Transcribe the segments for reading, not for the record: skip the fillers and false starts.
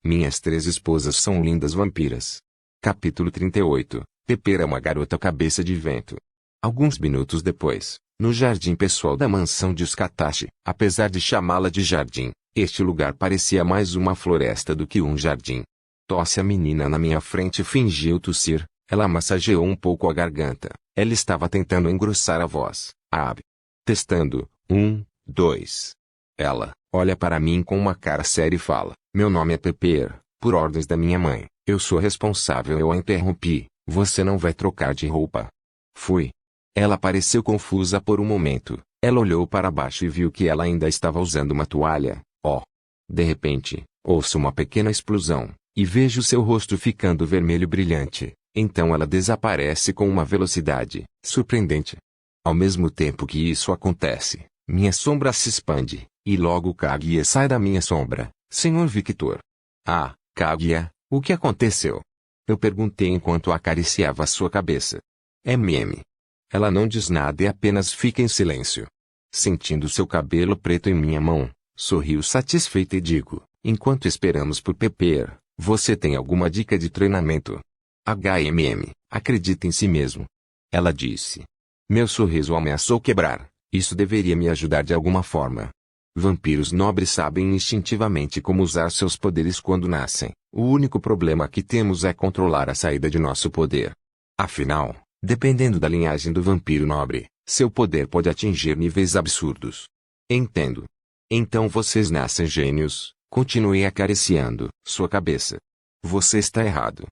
Minhas 3 esposas são lindas vampiras. Capítulo 38. Pepper é uma garota cabeça de vento. Alguns minutos depois, no jardim pessoal da mansão de Scatashi, apesar de chamá-la de jardim, este lugar parecia mais uma floresta do que um jardim. Tosse a menina na minha frente e fingiu tossir. Ela massageou um pouco a garganta. Ela estava tentando engrossar a voz. Testando. 1, 2. Ela olha para mim com uma cara séria e fala: meu nome é Pepper, por ordens da minha mãe. Eu sou responsável. Eu a interrompi. Você não vai trocar de roupa? Fui. Ela pareceu confusa por um momento. Ela olhou para baixo e viu que ela ainda estava usando uma toalha. De repente, ouço uma pequena explosão, e vejo seu rosto ficando vermelho brilhante. Então ela desaparece com uma velocidade surpreendente. Ao mesmo tempo que isso acontece, minha sombra se expande, e logo Kaguya sai da minha sombra. Senhor Victor. Kaguya, o que aconteceu? Eu perguntei enquanto acariciava sua cabeça. Ela não diz nada e apenas fica em silêncio. Sentindo seu cabelo preto em minha mão, sorriu satisfeita e digo: enquanto esperamos por Pepper, você tem alguma dica de treinamento? Acredita em si mesmo. Ela disse. Meu sorriso ameaçou quebrar. Isso deveria me ajudar de alguma forma. Vampiros nobres sabem instintivamente como usar seus poderes quando nascem. O único problema que temos é controlar a saída de nosso poder. Afinal, dependendo da linhagem do vampiro nobre, seu poder pode atingir níveis absurdos. Entendo. Então vocês nascem gênios. Continuei acariciando sua cabeça. Você está errado.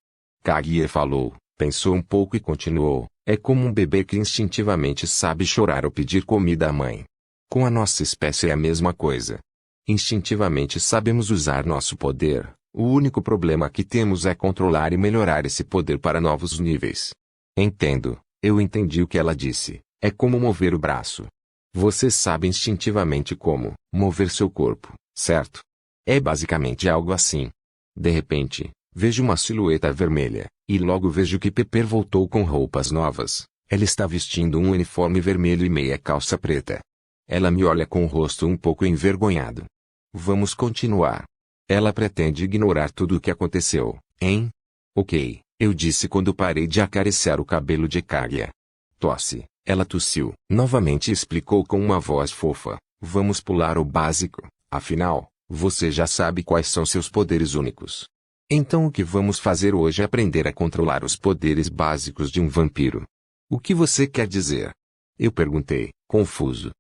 Kaguya falou, pensou um pouco e continuou. É como um bebê que instintivamente sabe chorar ou pedir comida à mãe. Com a nossa espécie é a mesma coisa. Instintivamente sabemos usar nosso poder. O único problema que temos é controlar e melhorar esse poder para novos níveis. Entendo. Eu entendi o que ela disse. É como mover o braço. Você sabe instintivamente como mover seu corpo, certo? É basicamente algo assim. De repente, vejo uma silhueta vermelha, e logo vejo que Pepper voltou com roupas novas. Ela está vestindo um uniforme vermelho e meia calça preta. Ela me olha com o rosto um pouco envergonhado. Vamos continuar. Ela pretende ignorar tudo o que aconteceu, hein? Ok, eu disse quando parei de acariciar o cabelo de Kaguya. Tosse. Ela tossiu novamente e explicou com uma voz fofa. Vamos pular o básico, afinal, você já sabe quais são seus poderes únicos. Então o que vamos fazer hoje é aprender a controlar os poderes básicos de um vampiro. O que você quer dizer? Eu perguntei, confuso.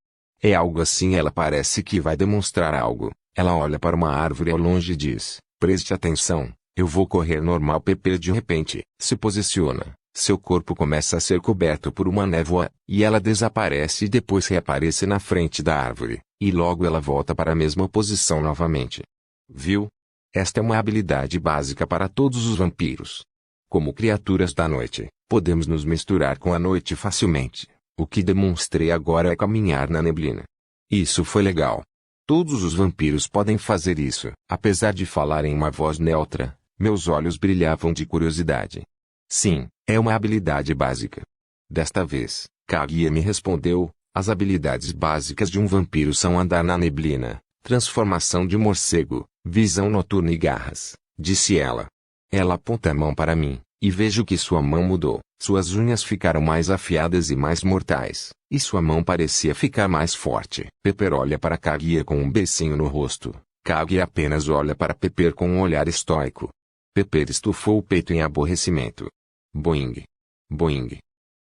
É algo assim. Ela parece que vai demonstrar algo. Ela olha para uma árvore ao longe e diz: preste atenção, eu vou correr normal. Pepper de repente se posiciona. Seu corpo começa a ser coberto por uma névoa, e ela desaparece e depois reaparece na frente da árvore, e logo ela volta para a mesma posição novamente. Viu? Esta é uma habilidade básica para todos os vampiros. Como criaturas da noite, podemos nos misturar com a noite facilmente. O que demonstrei agora é caminhar na neblina. Isso foi legal. Todos os vampiros podem fazer isso. Apesar de falar em uma voz neutra, meus olhos brilhavam de curiosidade. Sim, é uma habilidade básica. Desta vez, Kaguya me respondeu: as habilidades básicas de um vampiro são andar na neblina, transformação de morcego, visão noturna e garras, disse ela. Ela aponta a mão para mim, e vejo que sua mão mudou. Suas unhas ficaram mais afiadas e mais mortais, e sua mão parecia ficar mais forte. Pepper olha para Kaguya com um beicinho no rosto. Kaguya apenas olha para Pepper com um olhar estoico. Pepper estufou o peito em aborrecimento. Boing. Boing.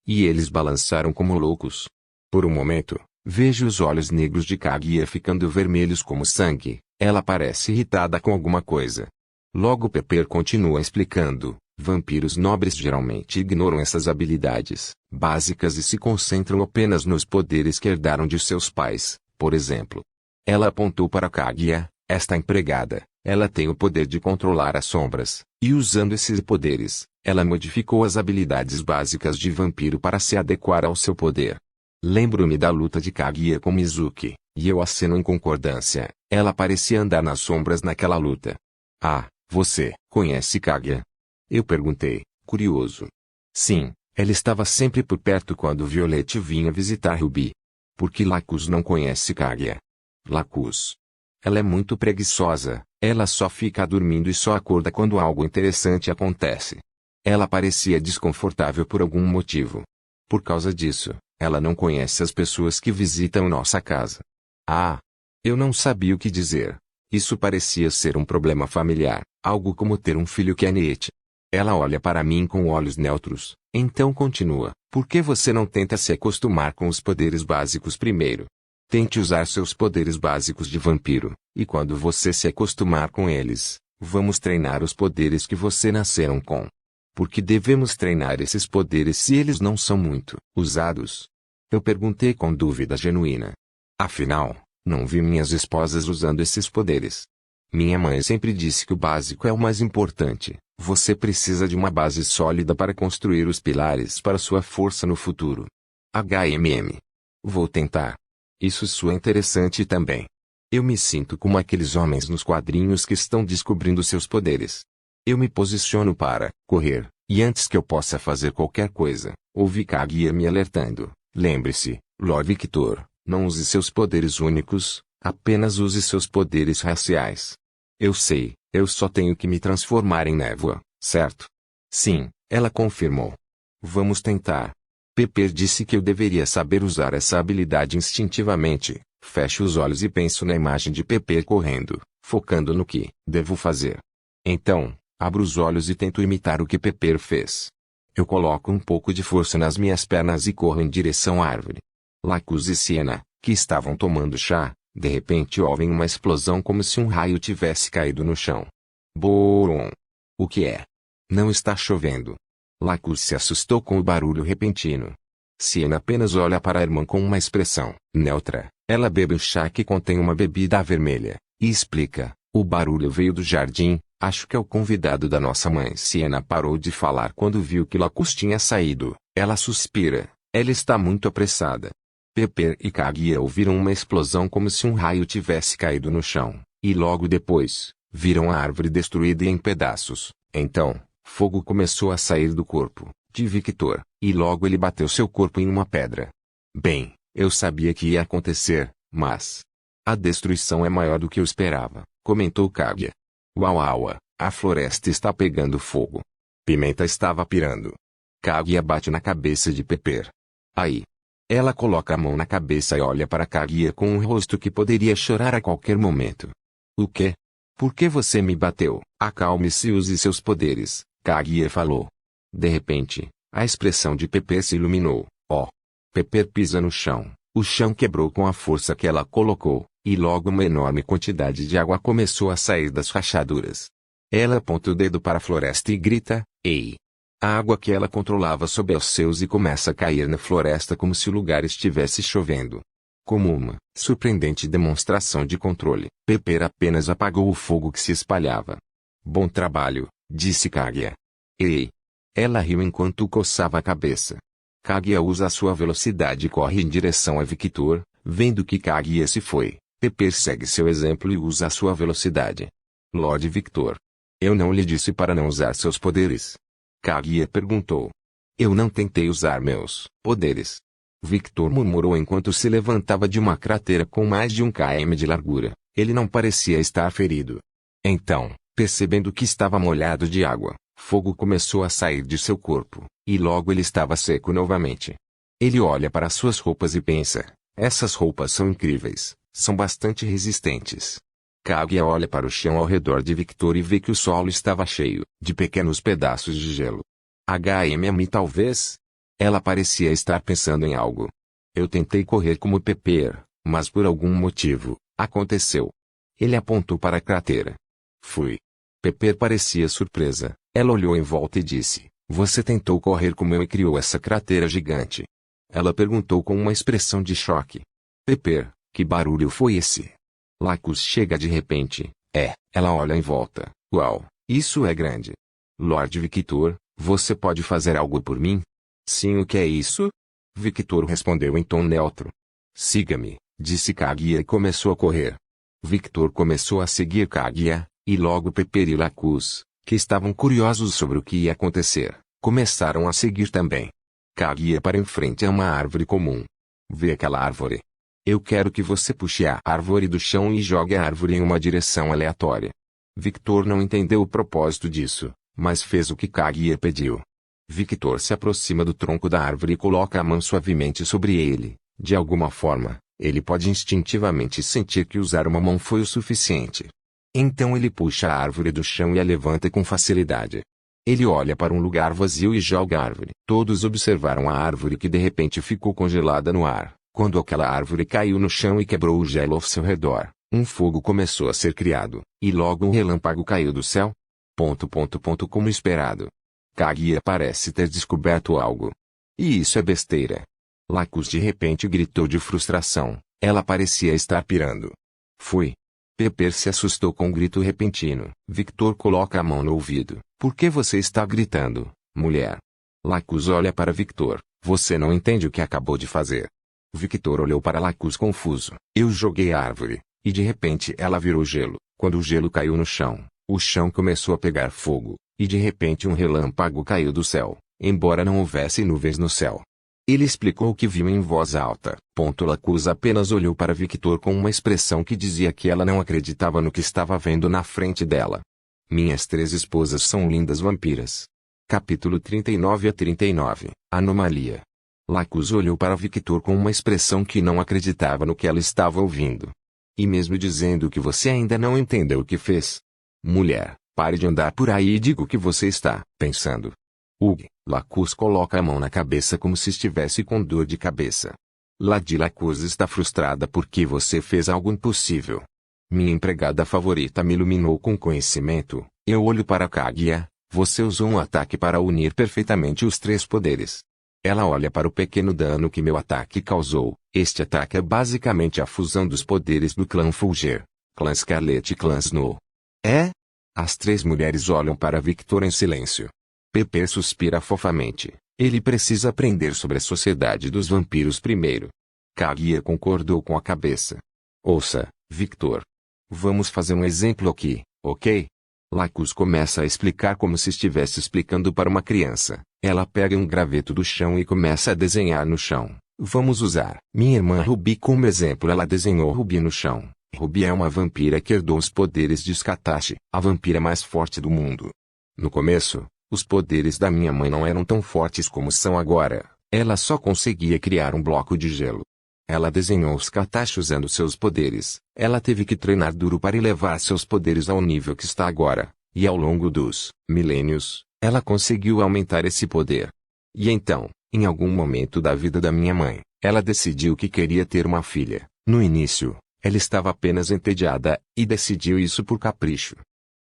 E eles balançaram como loucos. Por um momento, vejo os olhos negros de Kaguya ficando vermelhos como sangue. Ela parece irritada com alguma coisa. Logo Pepper continua explicando. Vampiros nobres geralmente ignoram essas habilidades básicas e se concentram apenas nos poderes que herdaram de seus pais. Por exemplo, ela apontou para Kaguya, esta empregada. Ela tem o poder de controlar as sombras, e usando esses poderes, ela modificou as habilidades básicas de vampiro para se adequar ao seu poder. Lembro-me da luta de Kaguya com Mizuki, e eu aceno em concordância. Ela parecia andar nas sombras naquela luta. Você conhece Kaguya? Eu perguntei, curioso. Sim, ela estava sempre por perto quando Violet vinha visitar Ruby. Por que Lacus não conhece Kaguya? Lacus. Ela é muito preguiçosa, Ela só fica dormindo e só acorda quando algo interessante acontece. Ela parecia desconfortável por algum motivo. Por causa disso, ela não conhece as pessoas que visitam nossa casa. Ah! Eu não sabia o que dizer. Isso parecia ser um problema familiar, algo como ter um filho que é Nietzsche. Ela olha para mim com olhos neutros, então continua. Por que você não tenta se acostumar com os poderes básicos primeiro? Tente usar seus poderes básicos de vampiro, e quando você se acostumar com eles, vamos treinar os poderes que você nasceram com. Porque devemos treinar esses poderes se eles não são muito usados? Eu perguntei com dúvida genuína. Afinal, não vi minhas esposas usando esses poderes. Minha mãe sempre disse que o básico é o mais importante. Você precisa de uma base sólida para construir os pilares para sua força no futuro. Vou tentar. Isso soa interessante também. Eu me sinto como aqueles homens nos quadrinhos que estão descobrindo seus poderes. Eu me posiciono para correr, e antes que eu possa fazer qualquer coisa, ouvi Kaguya me alertando. Lembre-se, Lord Victor, não use seus poderes únicos, apenas use seus poderes raciais. Eu sei, eu só tenho que me transformar em névoa, certo? Sim, ela confirmou. Vamos tentar. Pepper disse que eu deveria saber usar essa habilidade instintivamente. Fecho os olhos e penso na imagem de Pepper correndo, focando no que devo fazer. Então, abro os olhos e tento imitar o que Pepper fez. Eu coloco um pouco de força nas minhas pernas e corro em direção à árvore. Lacus e Siena, que estavam tomando chá, de repente ouvem uma explosão como se um raio tivesse caído no chão. Boom! O que é? Não está chovendo. Lacus se assustou com o barulho repentino. Siena apenas olha para a irmã com uma expressão neutra. Ela bebe o chá que contém uma bebida vermelha, e explica: o barulho veio do jardim, acho que é o convidado da nossa mãe. Siena parou de falar quando viu que Lacus tinha saído. Ela suspira. Ela está muito apressada. Pepper e Kaguya ouviram uma explosão como se um raio tivesse caído no chão, e logo depois, viram a árvore destruída em pedaços. Então, fogo começou a sair do corpo de Victor, e logo ele bateu seu corpo em uma pedra. Bem, eu sabia que ia acontecer, mas a destruição é maior do que eu esperava, comentou Kaguya. Uau, a floresta está pegando fogo. Pimenta estava pirando. Kaguya bate na cabeça de Pepper. Aí. Ela coloca a mão na cabeça e olha para Kaguya com um rosto que poderia chorar a qualquer momento. O quê? Por que você me bateu? Acalme-se e use seus poderes, Kaguya falou. De repente, a expressão de Pepper se iluminou. Pepper pisa no chão. O chão quebrou com a força que ela colocou, e logo uma enorme quantidade de água começou a sair das rachaduras. Ela aponta o dedo para a floresta e grita: ei! A água que ela controlava sobe aos seus e começa a cair na floresta como se o lugar estivesse chovendo. Como uma surpreendente demonstração de controle, Pepper apenas apagou o fogo que se espalhava. Bom trabalho, disse Kaguya. Ei! Ela riu enquanto coçava a cabeça. Kaguya usa a sua velocidade e corre em direção a Victor, vendo que Kaguya se foi. Pepper segue seu exemplo e usa a sua velocidade. Lord Victor. Eu não lhe disse para não usar seus poderes. Kaguya perguntou. Eu não tentei usar meus poderes. Victor murmurou enquanto se levantava de uma cratera com mais de 1 km de largura. Ele não parecia estar ferido. Então, percebendo que estava molhado de água, fogo começou a sair de seu corpo, e logo ele estava seco novamente. Ele olha para suas roupas e pensa: essas roupas são incríveis, são bastante resistentes. Kaguya olha para o chão ao redor de Victor e vê que o solo estava cheio de pequenos pedaços de gelo. Talvez? Ela parecia estar pensando em algo. Eu tentei correr como Pepper, mas por algum motivo, aconteceu. Ele apontou para a cratera. Fui. Pepper parecia surpresa. Ela olhou em volta e disse: você tentou correr como eu e criou essa cratera gigante. Ela perguntou com uma expressão de choque. Pepper, que barulho foi esse? Lacus chega de repente. Ela olha em volta. Uau, isso é grande. Lord Victor, você pode fazer algo por mim? Sim, o que é isso? Victor respondeu em tom neutro. Siga-me, disse Kaguya e começou a correr. Victor começou a seguir Kaguya, e logo Pepper e Lacus, que estavam curiosos sobre o que ia acontecer, começaram a seguir também. Kaguya para em frente a uma árvore comum. Vê aquela árvore. Eu quero que você puxe a árvore do chão e jogue a árvore em uma direção aleatória. Victor não entendeu o propósito disso, mas fez o que Kaguya pediu. Victor se aproxima do tronco da árvore e coloca a mão suavemente sobre ele. De alguma forma, ele pode instintivamente sentir que usar uma mão foi o suficiente. Então ele puxa a árvore do chão e a levanta com facilidade. Ele olha para um lugar vazio e joga a árvore. Todos observaram a árvore que de repente ficou congelada no ar. Quando aquela árvore caiu no chão e quebrou o gelo ao seu redor, um fogo começou a ser criado, e logo um relâmpago caiu do céu. Como esperado. Kaguya parece ter descoberto algo. E isso é besteira. Lacus de repente gritou de frustração. Ela parecia estar pirando. Fui. Pepper se assustou com um grito repentino. Victor coloca a mão no ouvido. Por que você está gritando, mulher? Lacus olha para Victor. Você não entende o que acabou de fazer. Victor olhou para Lacus confuso. Eu joguei a árvore, e de repente ela virou gelo. Quando o gelo caiu no chão, o chão começou a pegar fogo, e de repente um relâmpago caiu do céu, embora não houvesse nuvens no céu. Ele explicou o que viu em voz alta. Lacus apenas olhou para Victor com uma expressão que dizia que ela não acreditava no que estava vendo na frente dela. Minhas 3 esposas são lindas vampiras. Capítulo 39 a 39. Anomalia. Lacus olhou para Victor com uma expressão que não acreditava no que ela estava ouvindo. E mesmo dizendo que você ainda não entendeu o que fez. Mulher, pare de andar por aí e diga o que você está pensando. Lacus coloca a mão na cabeça como se estivesse com dor de cabeça. Lady Lacus está frustrada porque você fez algo impossível. Minha empregada favorita me iluminou com conhecimento. Eu olho para Kaguya. Você usou um ataque para unir perfeitamente os 3 poderes. Ela olha para o pequeno dano que meu ataque causou. Este ataque é basicamente a fusão dos poderes do clã Fulger, clã Scarlet e clã Snow. É? As 3 mulheres olham para Victor em silêncio. Pepper suspira fofamente. Ele precisa aprender sobre a sociedade dos vampiros primeiro. Kaguya concordou com a cabeça. Ouça, Victor. Vamos fazer um exemplo aqui, ok? Lacus começa a explicar como se estivesse explicando para uma criança. Ela pega um graveto do chão e começa a desenhar no chão. Vamos usar minha irmã Ruby como exemplo. Ela desenhou Ruby no chão. Ruby é uma vampira que herdou os poderes de Skatach, a vampira mais forte do mundo. No começo, os poderes da minha mãe não eram tão fortes como são agora. Ela só conseguia criar um bloco de gelo. Ela desenhou Skatach usando seus poderes. Ela teve que treinar duro para elevar seus poderes ao nível que está agora. E ao longo dos milênios, ela conseguiu aumentar esse poder. E então, em algum momento da vida da minha mãe, ela decidiu que queria ter uma filha. No início, ela estava apenas entediada, e decidiu isso por capricho.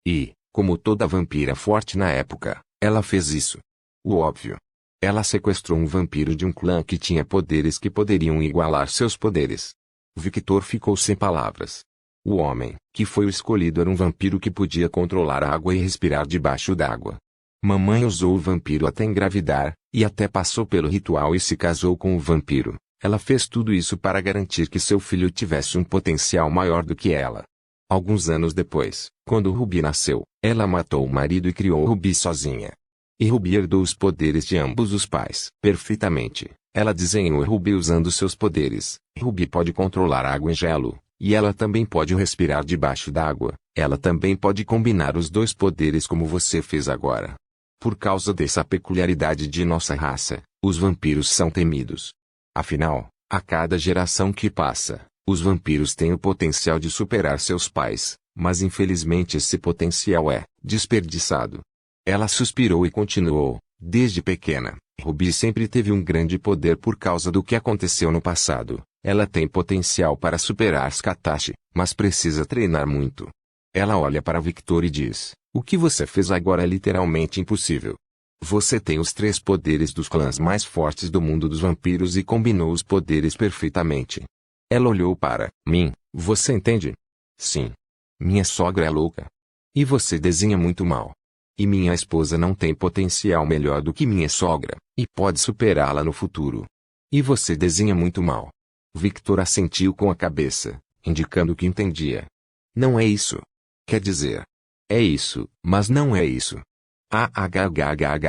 E, como toda vampira forte na época, ela fez isso. O óbvio. Ela sequestrou um vampiro de um clã que tinha poderes que poderiam igualar seus poderes. Victor ficou sem palavras. O homem, que foi o escolhido, era um vampiro que podia controlar a água e respirar debaixo d'água. Mamãe usou o vampiro até engravidar, e até passou pelo ritual e se casou com o vampiro. Ela fez tudo isso para garantir que seu filho tivesse um potencial maior do que ela. Alguns anos depois, quando Ruby nasceu, ela matou o marido e criou Ruby sozinha. E Ruby herdou os poderes de ambos os pais. Perfeitamente, ela desenhou Ruby usando seus poderes. Ruby pode controlar água e gelo, e ela também pode respirar debaixo d'água. Ela também pode combinar os 2 poderes como você fez agora. Por causa dessa peculiaridade de nossa raça, os vampiros são temidos. Afinal, a cada geração que passa, os vampiros têm o potencial de superar seus pais, mas infelizmente esse potencial é desperdiçado. Ela suspirou e continuou. Desde pequena, Ruby sempre teve um grande poder por causa do que aconteceu no passado. Ela tem potencial para superar Skatach, mas precisa treinar muito. Ela olha para Victor e diz: o que você fez agora é literalmente impossível. Você tem os 3 poderes dos clãs mais fortes do mundo dos vampiros e combinou os poderes perfeitamente. Ela olhou para mim. Você entende? Sim. Minha sogra é louca. E você desenha muito mal. E minha esposa não tem potencial melhor do que minha sogra, e pode superá-la no futuro. E você desenha muito mal. Victor assentiu com a cabeça, indicando que entendia. Não é isso. Quer dizer, é isso, mas não é isso.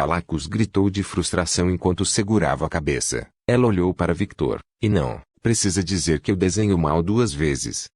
Lacus gritou de frustração enquanto segurava a cabeça. Ela olhou para Victor, e não, precisa dizer que eu desenho mal 2 vezes.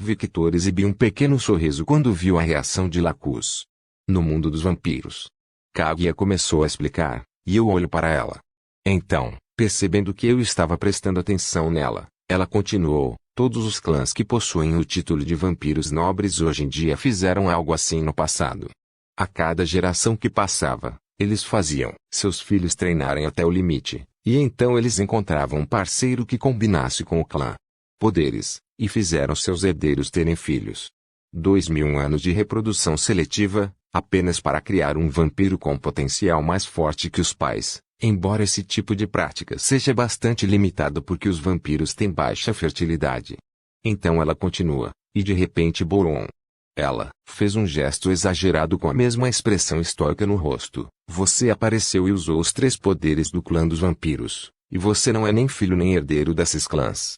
Victor exibiu um pequeno sorriso quando viu a reação de Lacus. No mundo dos vampiros. Kaguya começou a explicar, e eu olho para ela. Então, percebendo que eu estava prestando atenção nela, ela continuou: todos os clãs que possuem o título de vampiros nobres hoje em dia fizeram algo assim no passado. A cada geração que passava, eles faziam seus filhos treinarem até o limite, e então eles encontravam um parceiro que combinasse com o clã. Poderes, e fizeram seus herdeiros terem filhos. 2000 anos de reprodução seletiva, apenas para criar um vampiro com potencial mais forte que os pais, embora esse tipo de prática seja bastante limitado porque os vampiros têm baixa fertilidade. Então ela continua, e de repente Boron. Ela fez um gesto exagerado com a mesma expressão estoica no rosto. Você apareceu e usou os 3 poderes do clã dos vampiros, e você não é nem filho nem herdeiro desses clãs.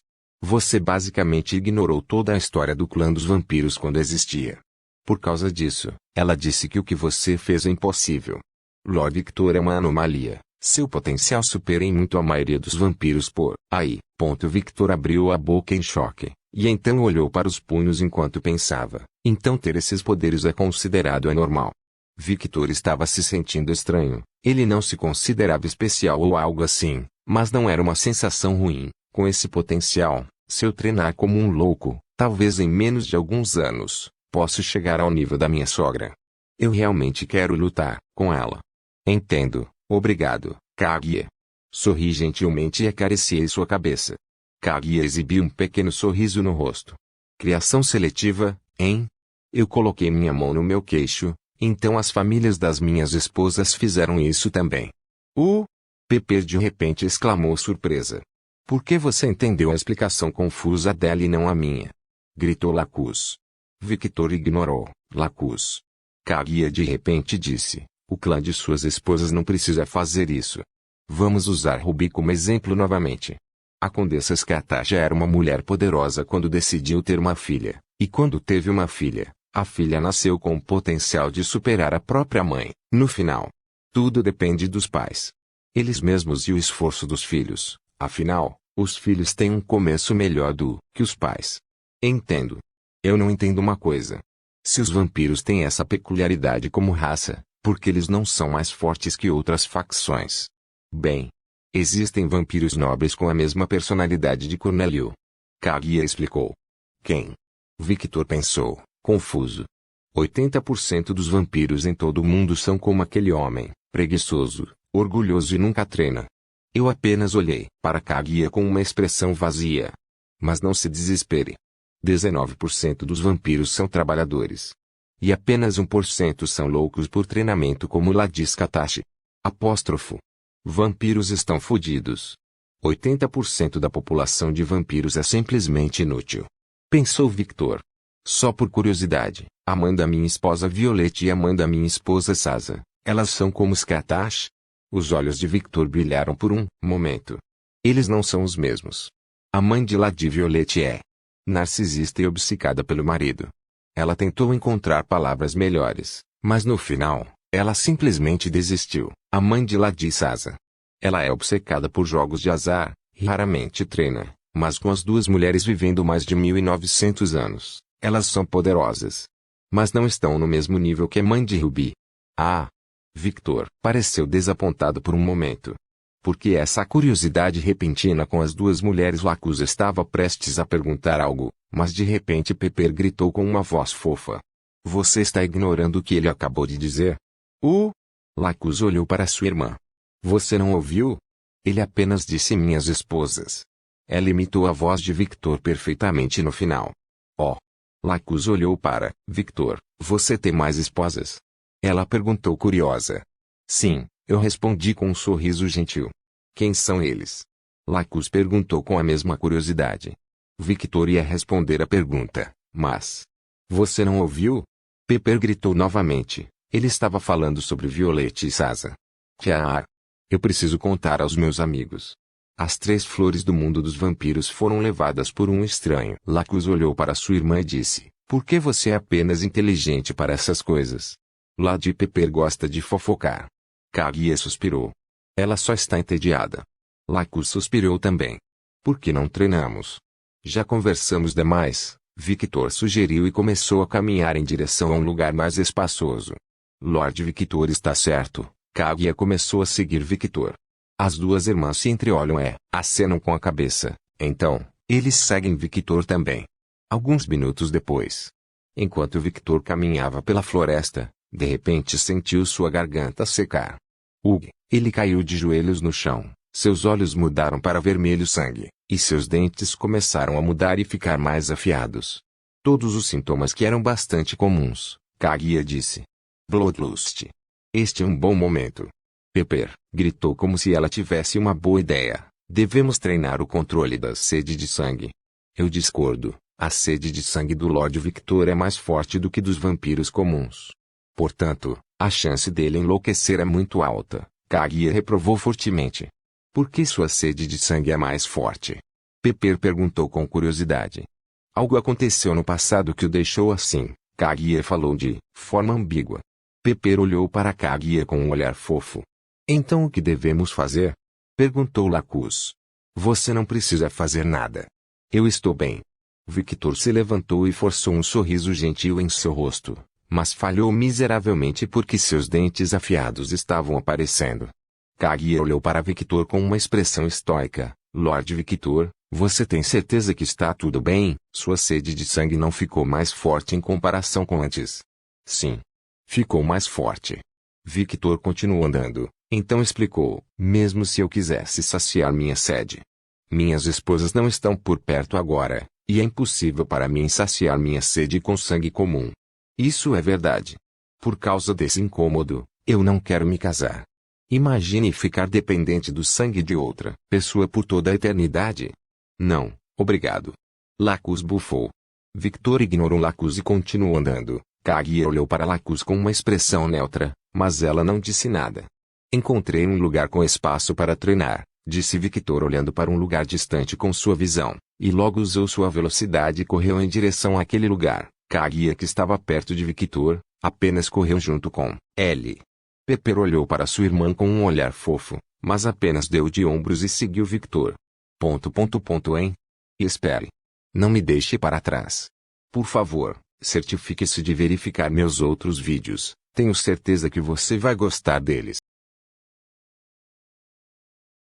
Você basicamente ignorou toda a história do clã dos vampiros quando existia. Por causa disso, ela disse que o que você fez é impossível. Lord Victor é uma anomalia. Seu potencial supera em muito a maioria dos vampiros por aí. Victor abriu a boca em choque, e então olhou para os punhos enquanto pensava. Então ter esses poderes é considerado anormal. Victor estava se sentindo estranho. Ele não se considerava especial ou algo assim, mas não era uma sensação ruim. Com esse potencial, se eu treinar como um louco, talvez em menos de alguns anos, posso chegar ao nível da minha sogra. Eu realmente quero lutar com ela. Entendo, obrigado, Kaguya. Sorri gentilmente e acariciei sua cabeça. Kaguya exibiu um pequeno sorriso no rosto. Criação seletiva, hein? Eu coloquei minha mão no meu queixo, então as famílias das minhas esposas fizeram isso também. Pepper de repente exclamou surpresa. Por que você entendeu a explicação confusa dela e não a minha? Gritou Lacus. Victor ignorou Lacus. Kaguya de repente disse: o clã de suas esposas não precisa fazer isso. Vamos usar Ruby como exemplo novamente. A Condessa Skataja era uma mulher poderosa quando decidiu ter uma filha, e quando teve uma filha, a filha nasceu com o potencial de superar a própria mãe. No final, tudo depende dos pais. Eles mesmos e o esforço dos filhos. Afinal, os filhos têm um começo melhor do que os pais. Entendo. Eu não entendo uma coisa. Se os vampiros têm essa peculiaridade como raça, por que eles não são mais fortes que outras facções? Bem, existem vampiros nobres com a mesma personalidade de Cornélio. Kaguya explicou. Quem? Victor pensou, confuso. 80% dos vampiros em todo o mundo são como aquele homem, preguiçoso, orgulhoso e nunca treina. Eu apenas olhei para Kaguya com uma expressão vazia. Mas não se desespere. 19% dos vampiros são trabalhadores. E apenas 1% são loucos por treinamento como Ladis Katashi. Apóstrofo. Vampiros estão fodidos. 80% da população de vampiros é simplesmente inútil. Pensou Victor. Só por curiosidade, Amanda minha esposa Violette e Amanda minha esposa Sasa, elas são como os Katashi? Os olhos de Victor brilharam por um momento. Eles não são os mesmos. A mãe de Lady Violette é narcisista e obcecada pelo marido. Ela tentou encontrar palavras melhores, mas no final, ela simplesmente desistiu. A mãe de Lady Sasa. Ela é obcecada por jogos de azar, e raramente treina, mas com as duas mulheres vivendo mais de 1900 anos, elas são poderosas. Mas não estão no mesmo nível que a mãe de Ruby. Victor pareceu desapontado por um momento. Porque essa curiosidade repentina com as duas mulheres. Lacus estava prestes a perguntar algo, mas de repente Pepper gritou com uma voz fofa. Você está ignorando o que ele acabou de dizer? Lacus olhou para sua irmã. Você não ouviu? Ele apenas disse minhas esposas. Ela imitou a voz de Victor perfeitamente no final. Lacus olhou para Victor. Você tem mais esposas? Ela perguntou curiosa. Sim, eu respondi com um sorriso gentil. Quem são eles? Lacus perguntou com a mesma curiosidade. Victor ia responder a pergunta, mas... Você não ouviu? Pepper gritou novamente. Ele estava falando sobre Violette e Sasa. Eu preciso contar aos meus amigos. As 3 flores do mundo dos vampiros foram levadas por um estranho. Lacus olhou para sua irmã e disse, por que você é apenas inteligente para essas coisas? Lady Pepper gosta de fofocar. Kaguya suspirou. Ela só está entediada. Lacus suspirou também. Por que não treinamos? Já conversamos demais, Victor sugeriu e começou a caminhar em direção a um lugar mais espaçoso. Lord Victor está certo. Kaguya começou a seguir Victor. As duas irmãs se entreolham e acenam com a cabeça. Então, eles seguem Victor também. Alguns minutos depois, enquanto Victor caminhava pela floresta, de repente sentiu sua garganta secar. Ele caiu de joelhos no chão, seus olhos mudaram para vermelho sangue, e seus dentes começaram a mudar e ficar mais afiados. Todos os sintomas que eram bastante comuns, Kaguya disse. Bloodlust. Este é um bom momento. Pepper gritou como se ela tivesse uma boa ideia. Devemos treinar o controle da sede de sangue. Eu discordo. A sede de sangue do Lord Victor é mais forte do que dos vampiros comuns. Portanto, a chance dele enlouquecer é muito alta. Kaguya reprovou fortemente. Por que sua sede de sangue é mais forte? Pepper perguntou com curiosidade. Algo aconteceu no passado que o deixou assim. Kaguya falou de forma ambígua. Pepper olhou para Kaguya com um olhar fofo. Então o que devemos fazer? Perguntou Lacus. Você não precisa fazer nada. Eu estou bem. Victor se levantou e forçou um sorriso gentil em seu rosto, mas falhou miseravelmente porque seus dentes afiados estavam aparecendo. Kaguya olhou para Victor com uma expressão estoica. Lord Victor, você tem certeza que está tudo bem? Sua sede de sangue não ficou mais forte em comparação com antes. Sim. Ficou mais forte. Victor continuou andando, então explicou, mesmo se eu quisesse saciar minha sede. Minhas esposas não estão por perto agora, e é impossível para mim saciar minha sede com sangue comum. Isso é verdade. Por causa desse incômodo, eu não quero me casar. Imagine ficar dependente do sangue de outra pessoa por toda a eternidade. Não, obrigado. Lacus bufou. Victor ignorou Lacus e continuou andando. Kaguya olhou para Lacus com uma expressão neutra, mas ela não disse nada. Encontrei um lugar com espaço para treinar, disse Victor olhando para um lugar distante com sua visão, e logo usou sua velocidade e correu em direção àquele lugar. Kaguya, que estava perto de Victor, apenas correu junto com ele. Pepper olhou para sua irmã com um olhar fofo, mas apenas deu de ombros e seguiu Victor. Hein? Espere. Não me deixe para trás. Por favor, certifique-se de verificar meus outros vídeos. Tenho certeza que você vai gostar deles.